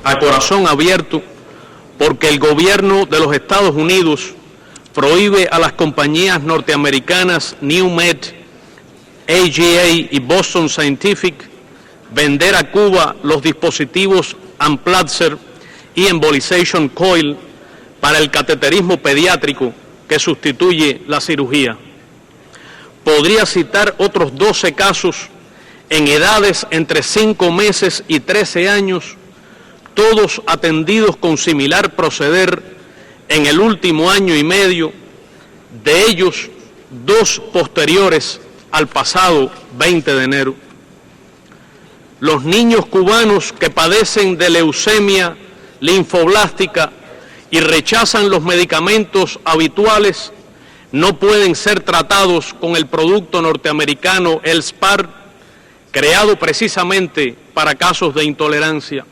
a corazón abierto porque el gobierno de los Estados Unidos prohíbe a las compañías norteamericanas NewMed, AGA y Boston Scientific vender a Cuba los dispositivos Amplatzer y Embolization Coil para el cateterismo pediátrico que sustituye la cirugía. Podría citar otros 12 casos en edades entre 5 meses y 13 años, todos atendidos con similar proceder en el último año y medio, de ellos 2 posteriores al pasado 20 de enero. Los niños cubanos que padecen de leucemia linfoblástica y rechazan los medicamentos habituales no pueden ser tratados con el producto norteamericano Elspar, creado precisamente para casos de intolerancia.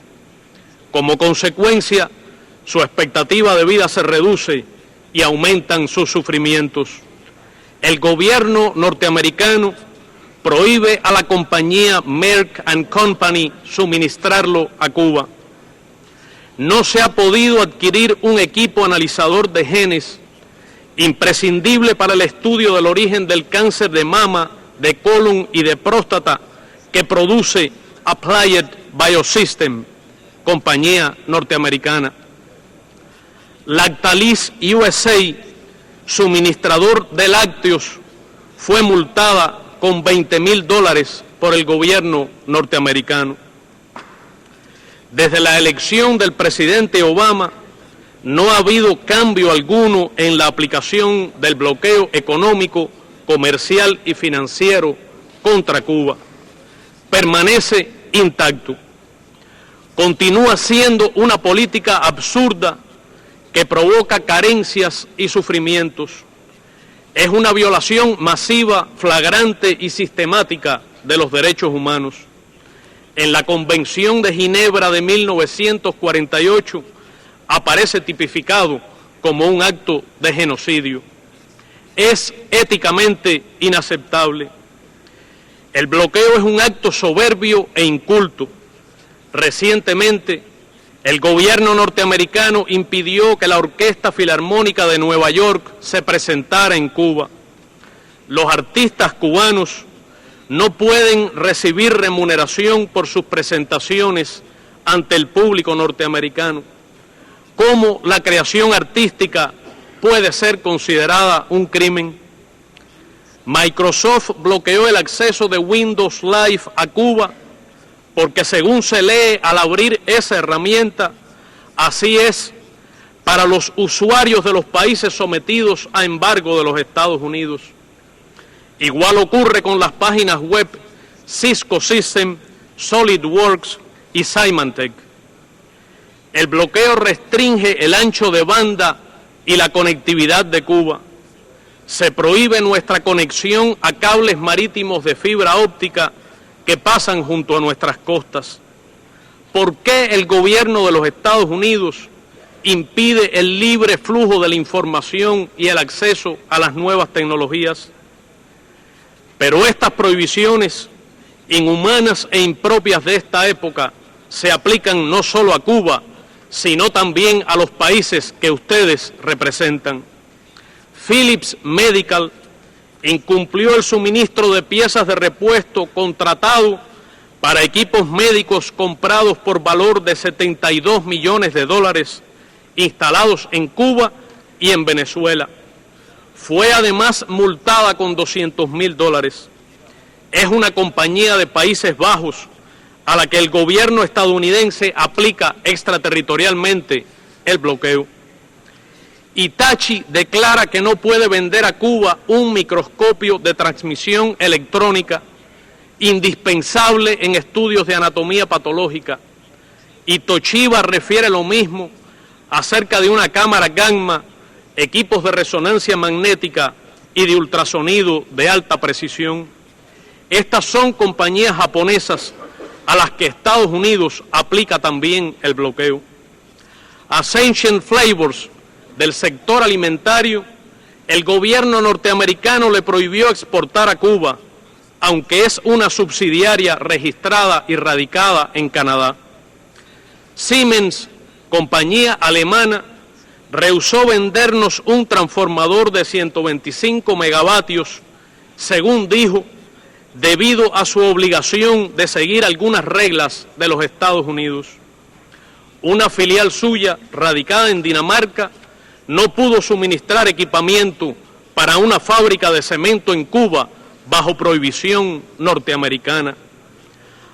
Como consecuencia, su expectativa de vida se reduce y aumentan sus sufrimientos. El gobierno norteamericano prohíbe a la compañía Merck & Company suministrarlo a Cuba. No se ha podido adquirir un equipo analizador de genes imprescindible para el estudio del origen del cáncer de mama, de colon y de próstata que produce Applied Biosystem, compañía norteamericana. Lactalis USA, suministrador de lácteos, fue multada con $20,000 por el gobierno norteamericano. Desde la elección del presidente Obama, no ha habido cambio alguno en la aplicación del bloqueo económico, comercial y financiero contra Cuba. Permanece intacto. Continúa siendo una política absurda que provoca carencias y sufrimientos. Es una violación masiva, flagrante y sistemática de los derechos humanos. En la Convención de Ginebra de 1948 aparece tipificado como un acto de genocidio. Es éticamente inaceptable. El bloqueo es un acto soberbio e inculto. Recientemente, el gobierno norteamericano impidió que la Orquesta Filarmónica de Nueva York se presentara en Cuba. Los artistas cubanos no pueden recibir remuneración por sus presentaciones ante el público norteamericano. ¿Cómo la creación artística puede ser considerada un crimen? Microsoft bloqueó el acceso de Windows Live a Cuba porque, según se lee al abrir esa herramienta, así es para los usuarios de los países sometidos a embargo de los Estados Unidos. Igual ocurre con las páginas web Cisco System, SolidWorks y Symantec. El bloqueo restringe el ancho de banda y la conectividad de Cuba. Se prohíbe nuestra conexión a cables marítimos de fibra óptica que pasan junto a nuestras costas. ¿Por qué el gobierno de los Estados Unidos impide el libre flujo de la información y el acceso a las nuevas tecnologías? Pero estas prohibiciones, inhumanas e impropias de esta época, se aplican no solo a Cuba, sino también a los países que ustedes representan. Philips Medical incumplió el suministro de piezas de repuesto contratado para equipos médicos comprados por valor de $72 millones instalados en Cuba y en Venezuela. Fue además multada con $200,000. Es una compañía de Países Bajos a la que el gobierno estadounidense aplica extraterritorialmente el bloqueo. Hitachi declara que no puede vender a Cuba un microscopio de transmisión electrónica indispensable en estudios de anatomía patológica. Y Toshiba refiere lo mismo acerca de una cámara gamma, equipos de resonancia magnética y de ultrasonido de alta precisión. Estas son compañías japonesas a las que Estados Unidos aplica también el bloqueo. Ascension Flavors, del sector alimentario, el gobierno norteamericano le prohibió exportar a Cuba, aunque es una subsidiaria registrada y radicada en Canadá. Siemens, compañía alemana, rehusó vendernos un transformador de 125 megavatios, según dijo, debido a su obligación de seguir algunas reglas de los Estados Unidos. Una filial suya, radicada en Dinamarca, no pudo suministrar equipamiento para una fábrica de cemento en Cuba bajo prohibición norteamericana.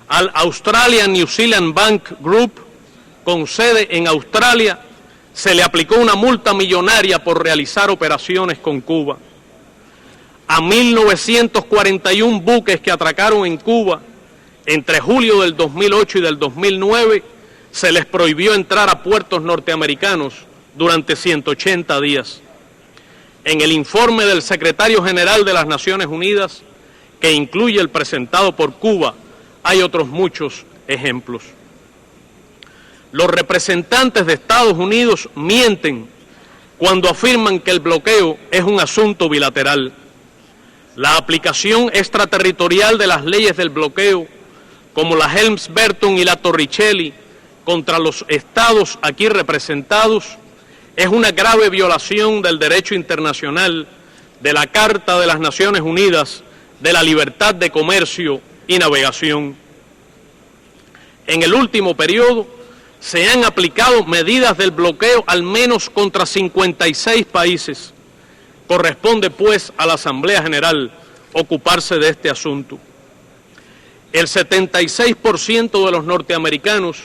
Al Australian New Zealand Bank Group, con sede en Australia, se le aplicó una multa millonaria por realizar operaciones con Cuba. A 1.941 buques que atracaron en Cuba entre julio del 2008 y del 2009, se les prohibió entrar a puertos norteamericanos durante 180 días. En el informe del secretario general de las Naciones Unidas, que incluye el presentado por Cuba, hay otros muchos ejemplos. Los representantes de Estados Unidos mienten cuando afirman que el bloqueo es un asunto bilateral. La aplicación extraterritorial de las leyes del bloqueo, como la Helms-Burton y la Torricelli, contra los estados aquí representados, es una grave violación del derecho internacional, de la Carta de las Naciones Unidas, de la libertad de comercio y navegación. En el último periodo se han aplicado medidas del bloqueo al menos contra 56 países. Corresponde, pues, a la Asamblea General ocuparse de este asunto. El 76% de los norteamericanos,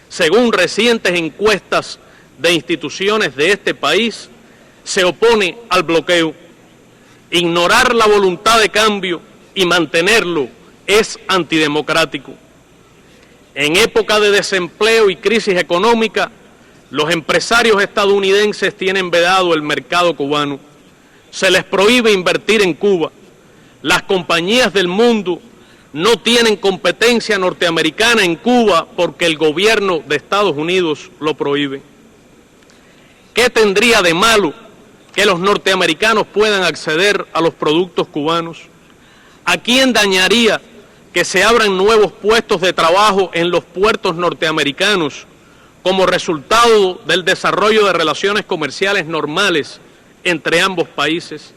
según recientes encuestas de instituciones de este país, se opone al bloqueo. Ignorar la voluntad de cambio y mantenerlo es antidemocrático. En época de desempleo y crisis económica, los empresarios estadounidenses tienen vedado el mercado cubano. Se les prohíbe invertir en Cuba. Las compañías del mundo no tienen competencia norteamericana en Cuba porque el gobierno de Estados Unidos lo prohíbe. ¿Qué tendría de malo que los norteamericanos puedan acceder a los productos cubanos? ¿A quién dañaría que se abran nuevos puestos de trabajo en los puertos norteamericanos como resultado del desarrollo de relaciones comerciales normales entre ambos países?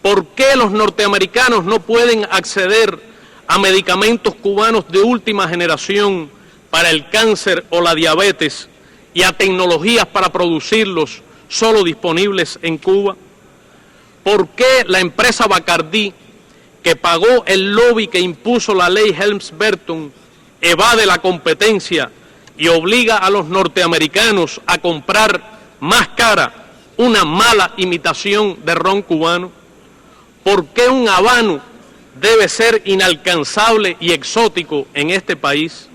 ¿Por qué los norteamericanos no pueden acceder a medicamentos cubanos de última generación para el cáncer o la diabetes y a tecnologías para producirlos solo disponibles en Cuba? ¿Por qué la empresa Bacardí, que pagó el lobby que impuso la ley Helms-Burton, evade la competencia y obliga a los norteamericanos a comprar más cara una mala imitación de ron cubano? ¿Por qué un habano debe ser inalcanzable y exótico en este país?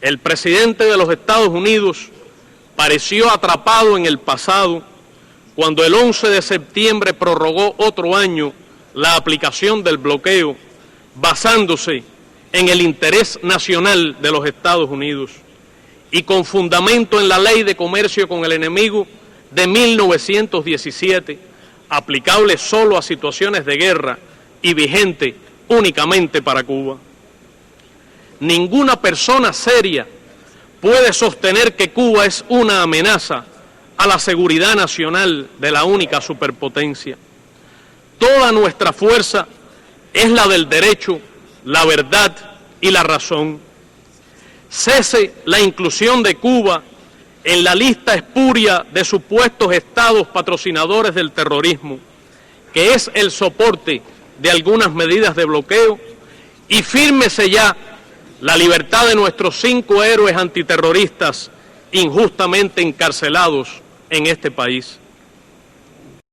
El presidente de los Estados Unidos pareció atrapado en el pasado cuando el 11 de septiembre prorrogó otro año la aplicación del bloqueo, basándose en el interés nacional de los Estados Unidos y con fundamento en la Ley de Comercio con el Enemigo de 1917, aplicable solo a situaciones de guerra y vigente únicamente para Cuba. Ninguna persona seria puede sostener que Cuba es una amenaza a la seguridad nacional de la única superpotencia. Toda nuestra fuerza es la del derecho, la verdad y la razón. Cese la inclusión de Cuba en la lista espuria de supuestos estados patrocinadores del terrorismo, que es el soporte de algunas medidas de bloqueo, y fírmese ya la libertad de nuestros 5 héroes antiterroristas injustamente encarcelados en este país.